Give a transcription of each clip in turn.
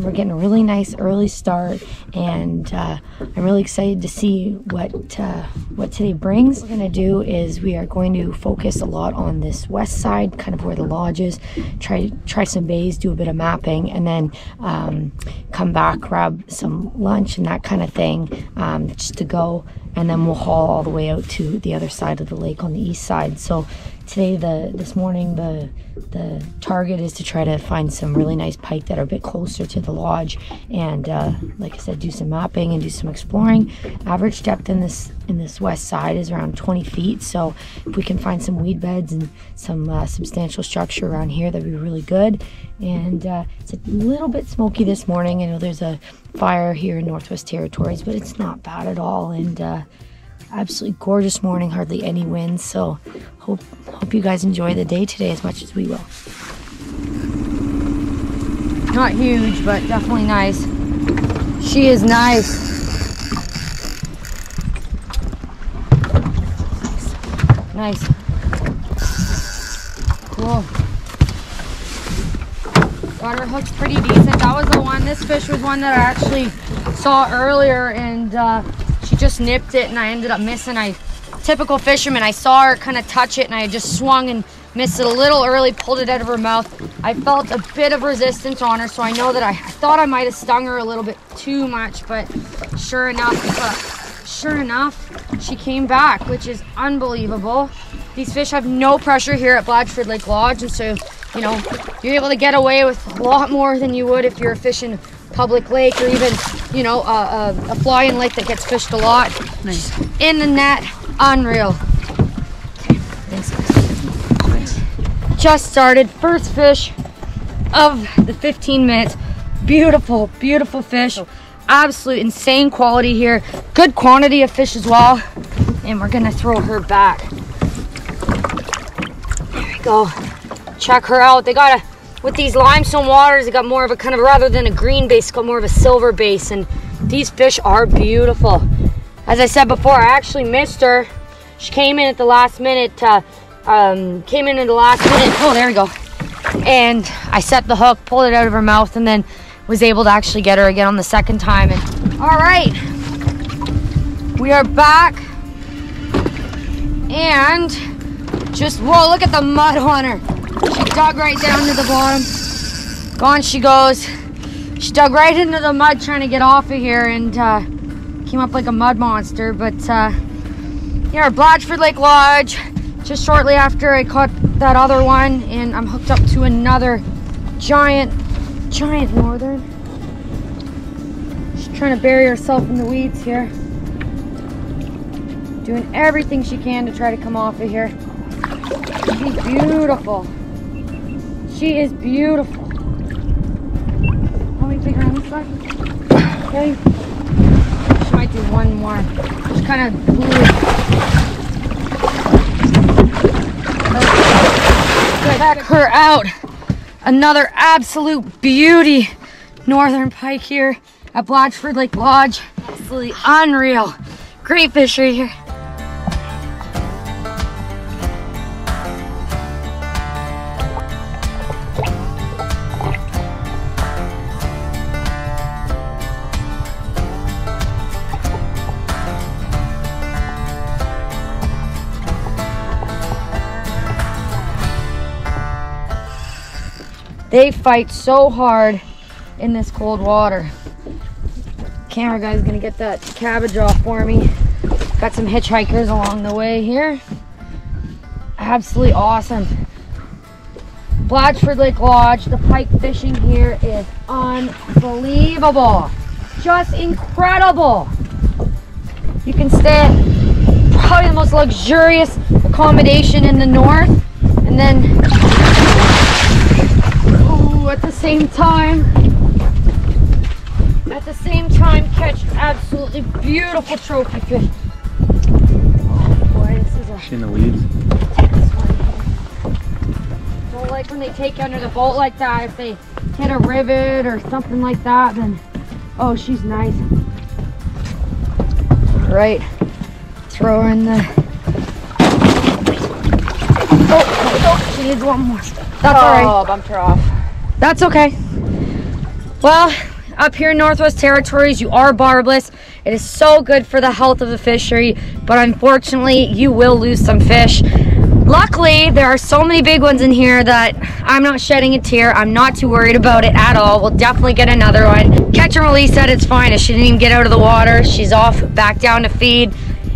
we're getting a really nice early start, and I'm really excited to see what today brings. What we're going to do is we are going to focus a lot on this west side, kind of where the lodge is, try some bays, do a bit of mapping, and then come back, grab some lunch and that kind of thing, just to go, and then we'll haul all the way out to the other side of the lake on the east side. So today, this morning, the target is to try to find some really nice pike that are a bit closer to the lodge, and like I said, do some mapping and do some exploring. Average depth in this west side is around 20 feet, so if we can find some weed beds and some substantial structure around here, that'd be really good. And it's a little bit smoky this morning. I know there's a fire here in Northwest Territories, but it's not bad at all, and absolutely gorgeous morning, hardly any wind. So hope you guys enjoy the day today as much as we will. Not huge, but definitely nice. She is nice. Nice. Cool. Got her hooked pretty decent. That was the one. This fish was one that I actually saw earlier, and she just nipped it, and I ended up missing. Typical fisherman, I saw her kind of touch it, and I just swung and missed it a little early, pulled it out of her mouth. I felt a bit of resistance on her, so I know that I thought I might have stung her a little bit too much, but sure enough, she came back, which is unbelievable. These fish have no pressure here at Blachford Lake Lodge, and so, you know, you're able to get away with a lot more than you would if you're fishing public lake, or even, you know, a fly-in lake that gets fished a lot. Nice. In the net, unreal. Okay, thanks guys. Just started, first fish of the 15 minutes. Beautiful, beautiful fish. Absolute insane quality here. Good quantity of fish as well. And we're gonna throw her back. There we go. Check her out. They got with these limestone waters, they got more of a kind of, rather than a green base, got more of a silver base, and these fish are beautiful. As I said before, I actually missed her. She came in at the last minute, oh, there we go. And I set the hook, pulled it out of her mouth, and then was able to actually get her again on the second time. And all right, we are back, and just, whoa, look at the mud on her. She dug right down to the bottom. Gone she goes. She dug right into the mud trying to get off of here, and came up like a mud monster. But here at Blachford Lake Lodge, just shortly after I caught that other one, and I'm hooked up to another giant northern. She's trying to bury herself in the weeds here. Doing everything she can to try to come off of here. She's beautiful. She is beautiful. Want me to take her on this side? Okay. She might do one more. She kind of blew it. Check her out. Another absolute beauty. Northern pike here at Blachford Lake Lodge. Absolutely unreal. Great fishery here. They fight so hard in this cold water. Camera guy's gonna get that cabbage off for me. Got some hitchhikers along the way here. Absolutely awesome. Blachford Lake Lodge, the pike fishing here is unbelievable. Just incredible. You can stay at probably the most luxurious accommodation in the north, and then at the same time catch absolutely beautiful trophy fish. Oh boy, this is a... She in the weeds. Take this one. Don't like when they take you under the boat like that. If they hit a rivet or something like that, then oh, she's nice. Right, throw her in the... Oh, she needs one more. That's all right. Oh, bumped her off. That's okay. Well, Up here in Northwest Territories, you are barbless. It is so good for the health of the fishery, but unfortunately, you will lose some fish. Luckily, there are so many big ones in here that I'm not shedding a tear. I'm not too worried about it at all. We'll definitely get another one. Catch and release said it's fine. She didn't even get out of the water. She's off back down to feed.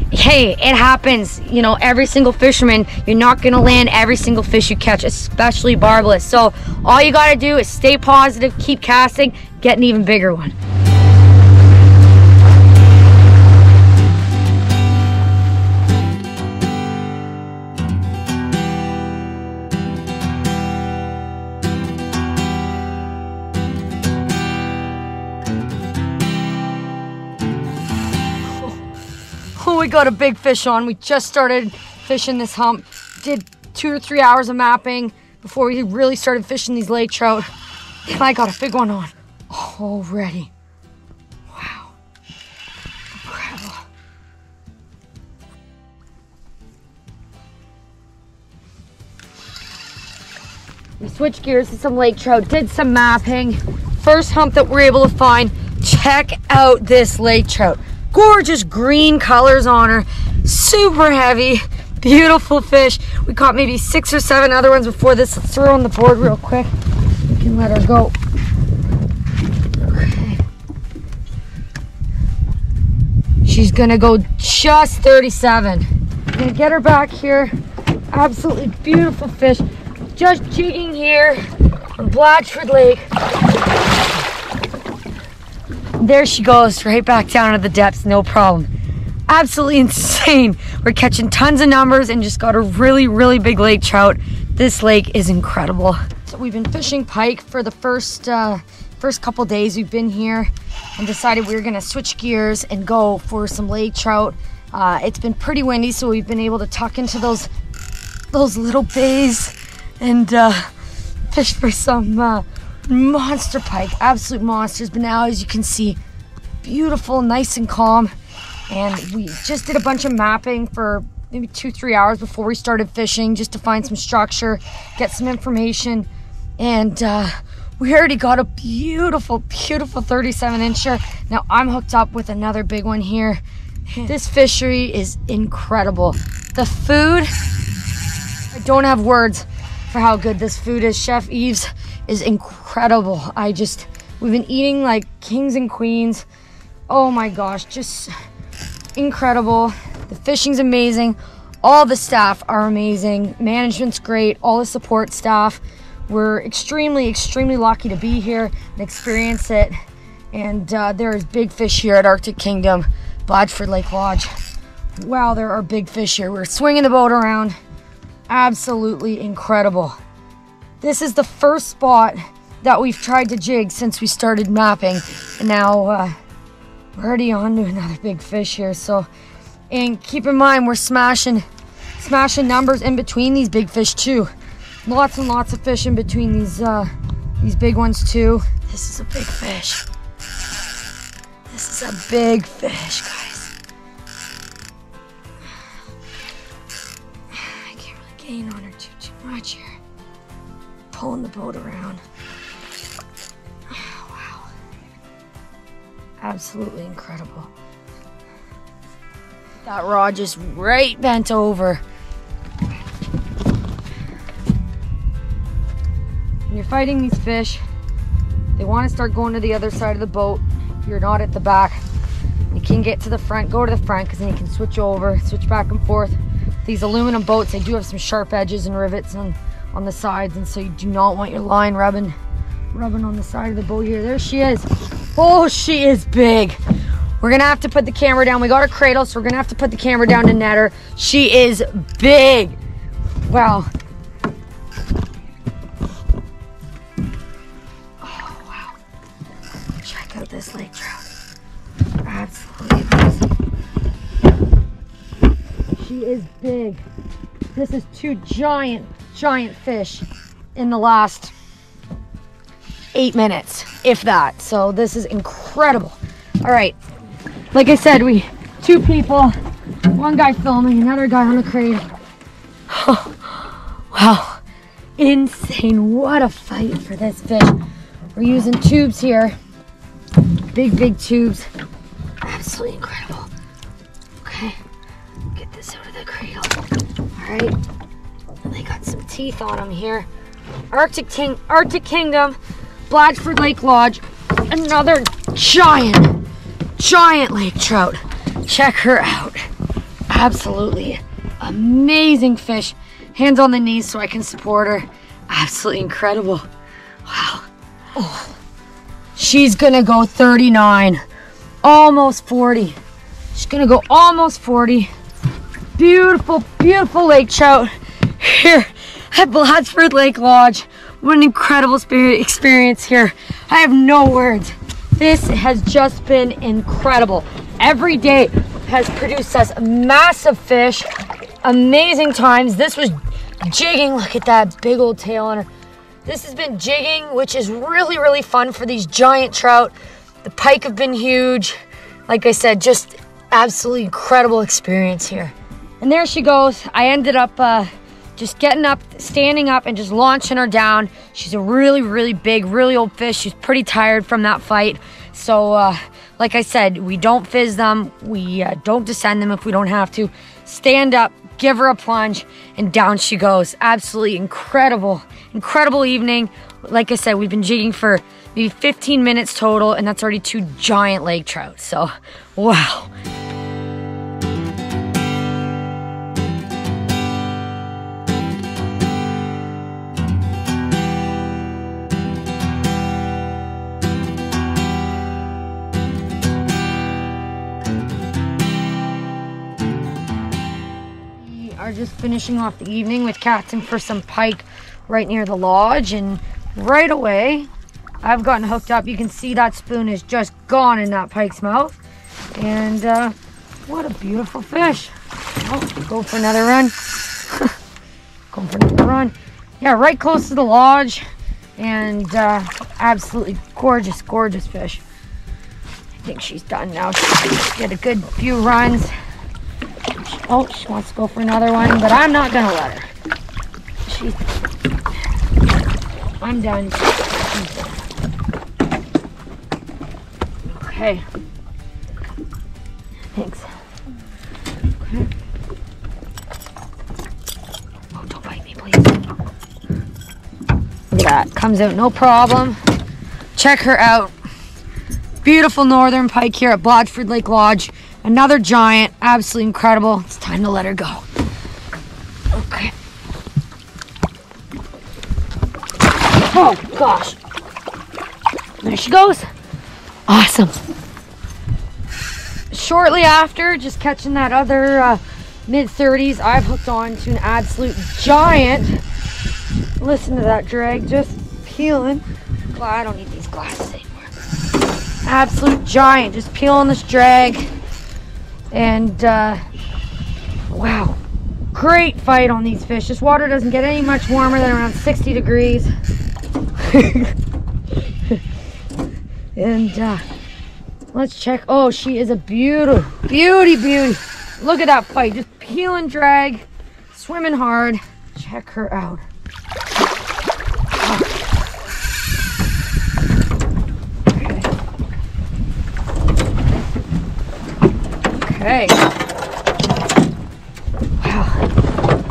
Hey, it happens. You know, every single fisherman, you're not gonna land every single fish you catch, especially barbless. So all you gotta do is stay positive, keep casting, get an even bigger one. Oh, we got a big fish on. We just started fishing this hump. Did 2 or 3 hours of mapping before we really started fishing these lake trout. And I got a big one on already. Wow. Incredible. We switched gears to some lake trout, did some mapping. First hump that we're able to find. Check out this lake trout. Gorgeous green colors on her, super heavy, beautiful fish. We caught maybe 6 or 7 other ones before this. Let's throw her on the board real quick. We can let her go. Okay. She's gonna go just 37. I'm gonna get her back here. Absolutely beautiful fish. Just jigging here on Blachford Lake. There she goes, right back down to the depths, no problem. Absolutely insane. We're catching tons of numbers and just got a really, really big lake trout. This lake is incredible. So we've been fishing pike for the first couple days we've been here, and decided we were gonna switch gears and go for some lake trout. It's been pretty windy, so we've been able to tuck into those little bays and fish for some monster pike, absolute monsters. But now, as you can see, beautiful, nice and calm. And we just did a bunch of mapping for maybe 2-3 hours before we started fishing, just to find some structure, get some information. And we already got a beautiful, beautiful 37-incher. Now I'm hooked up with another big one here. This fishery is incredible. The food, I don't have words for how good this food is. Chef Eve's is incredible. We've been eating like kings and queens. Oh my gosh, just incredible. The fishing's amazing. All the staff are amazing. Management's great. All the support staff. We're extremely, extremely lucky to be here and experience it. And there is big fish here at Arctic Kingdom, Blachford Lake Lodge. Wow, there are big fish here. We're swinging the boat around. Absolutely incredible. This is the first spot that we've tried to jig since we started mapping, and now we're already on to another big fish here. So, and keep in mind, we're smashing numbers in between these big fish too. Lots and lots of fish in between these big ones too. This is a big fish. This is a big fish, guys. I can't really gain on her too much here. Pulling the boat around. Wow. Absolutely incredible. That rod just right bent over. When you're fighting these fish, they want to start going to the other side of the boat. If you're not at the back, you can get to the front, go to the front, because then you can switch over, switch back and forth. These aluminum boats, they do have some sharp edges and rivets on the sides, and so you do not want your line rubbing on the side of the boat here. There she is. Oh, she is big. We're gonna have to put the camera down. We got her cradle, so we're gonna have to put the camera down to net her. She is big. Wow. Oh, wow. Check out this lake trout. Absolutely amazing. She is big. This is 2 giant fish in the last 8 minutes, if that. So this is incredible. All right, like I said, 2 people, 1 guy filming, another guy on the crate. Oh, wow, insane. What a fight for this fish. We're using tubes here. big tubes. Absolutely incredible. Okay, get this out of the cradle. All right, and they got some teeth on them here. Arctic Kingdom, Blachford Lake Lodge. Another giant lake trout. Check her out. Absolutely amazing fish. Hands on the knees so I can support her. Absolutely incredible. Wow. Oh, she's gonna go 39, almost 40. She's gonna go almost 40. Beautiful, beautiful lake trout here at Blachford Lake Lodge. What an incredible experience here. I have no words. This has just been incredible. Every day has produced us massive fish, amazing times. This was jigging. Look at that big old tail on her. This has been jigging, which is really, really fun for these giant trout. The pike have been huge. Like I said, just absolutely incredible experience here. And there she goes. I ended up just getting up, standing up, and just launching her down. She's a really, really big, really old fish. She's pretty tired from that fight. So, like I said, we don't fizz them. We don't descend them if we don't have to. Stand up, give her a plunge, and down she goes. Absolutely incredible, incredible evening. Like I said, we've been jigging for maybe 15 minutes total, and that's already 2 giant lake trout. So, wow. Are just finishing off the evening with casting for some pike right near the lodge, and right away I've gotten hooked up. You can see that spoon is just gone in that pike's mouth, and what a beautiful fish. Oh, go for another run. Go for another run. Yeah, right close to the lodge, and absolutely gorgeous fish. I think she's done now. She did a good few runs. Oh, she wants to go for another one, but I'm not gonna let her. I'm done. She's done. Okay. Thanks. Okay. Oh, don't bite me, please. Look at that. Comes out no problem. Check her out. Beautiful northern pike here at Blachford Lake Lodge. Another giant, absolutely incredible. It's time to let her go. Okay. Oh gosh. There she goes. Awesome. Shortly after, just catching that other mid-30s, I've hooked on to an absolute giant. Listen to that drag, just peeling. Well, I don't need these glasses anymore. Absolute giant, just peeling this drag. And wow, great fight on these fish. This water doesn't get any much warmer than around 60 degrees. And let's check. Oh, she is a beauty. Look at that fight, just peeling drag, swimming hard. Check her out. Okay. Wow.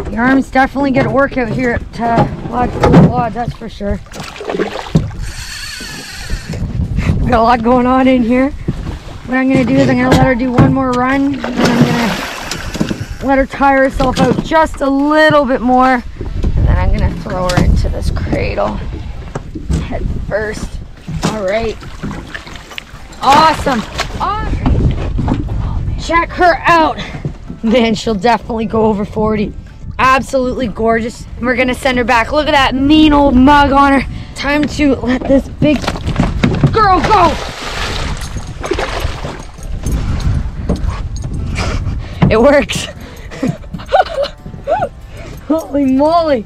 The arms definitely get a workout here at Blachford Lodge, that's for sure. We've got a lot going on in here. What I'm going to do is I'm going to let her do one more run, and then I'm going to let her tire herself out just a little bit more, and then I'm going to throw her into this cradle head first. All right. Awesome. Check her out. Man, she'll definitely go over 40. Absolutely gorgeous. We're gonna send her back. Look at that mean old mug on her. Time to let this big girl go. It works. Holy moly.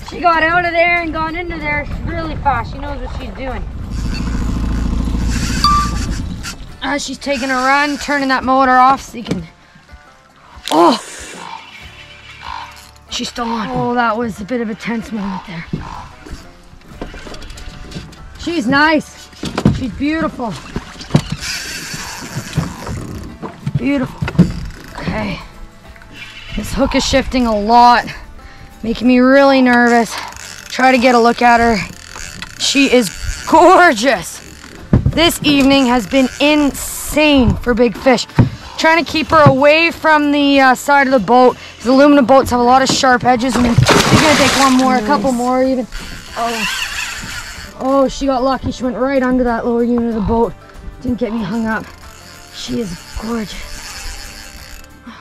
She got out of there and got into there really fast. She knows what she's doing. She's taking a run, turning that motor off so you can... Oh! She's still on. Oh, that was a bit of a tense moment there. She's nice. She's beautiful. Beautiful. Okay. This hook is shifting a lot, making me really nervous. Try to get a look at her. She is gorgeous. This evening has been insane for big fish. Trying to keep her away from the side of the boat. The aluminum boats have a lot of sharp edges, and she's gonna take one more, a couple more even. Oh, she got lucky. She went right under that lower unit of the boat. Didn't get me hung up. She is gorgeous.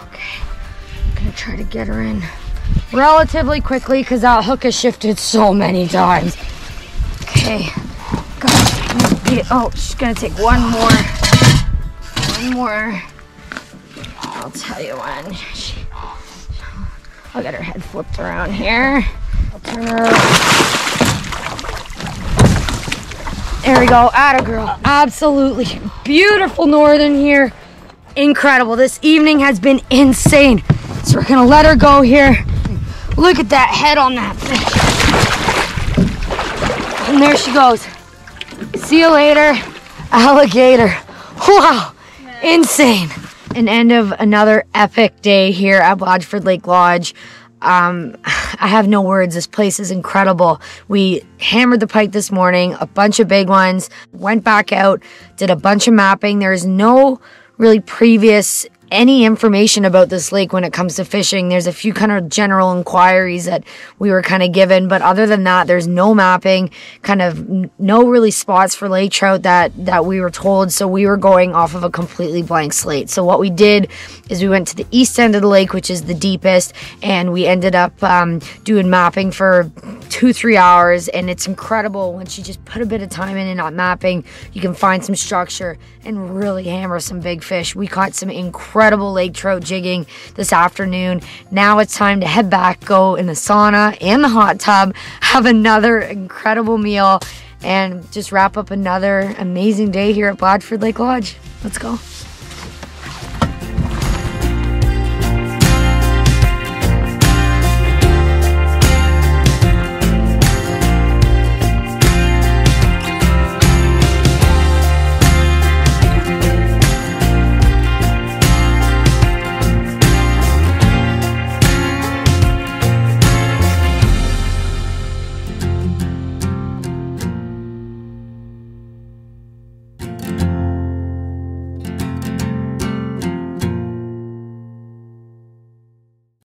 Okay, I'm gonna try to get her in relatively quickly because that hook has shifted so many times. Okay, oh, she's gonna take one more. One more. I'll tell you when. I'll get her head flipped around here. I'll turn her around. There we go. Atta girl. Absolutely beautiful northern here. Incredible. This evening has been insane. So we're gonna let her go here. Look at that head on that fish. And there she goes. See you later, alligator. Wow, insane. An end of another epic day here at Blachford Lake Lodge. I have no words. This place is incredible. We hammered the pike this morning, a bunch of big ones, went back out, did a bunch of mapping. There's no really previous any information about this lake when it comes to fishing. There's a few kind of general inquiries that we were kind of given, but other than that, there's no mapping, kind of no really spots for lake trout that we were told. So we were going off of a completely blank slate. So what we did is we went to the east end of the lake, which is the deepest, and we ended up doing mapping for 2-3 hours. And it's incredible once you just put a bit of time in that mapping, you can find some structure and really hammer some big fish. We caught some incredible lake trout jigging this afternoon. Now it's time to head back, go in the sauna and the hot tub, have another incredible meal, and just wrap up another amazing day here at Blachford Lake Lodge. Let's go.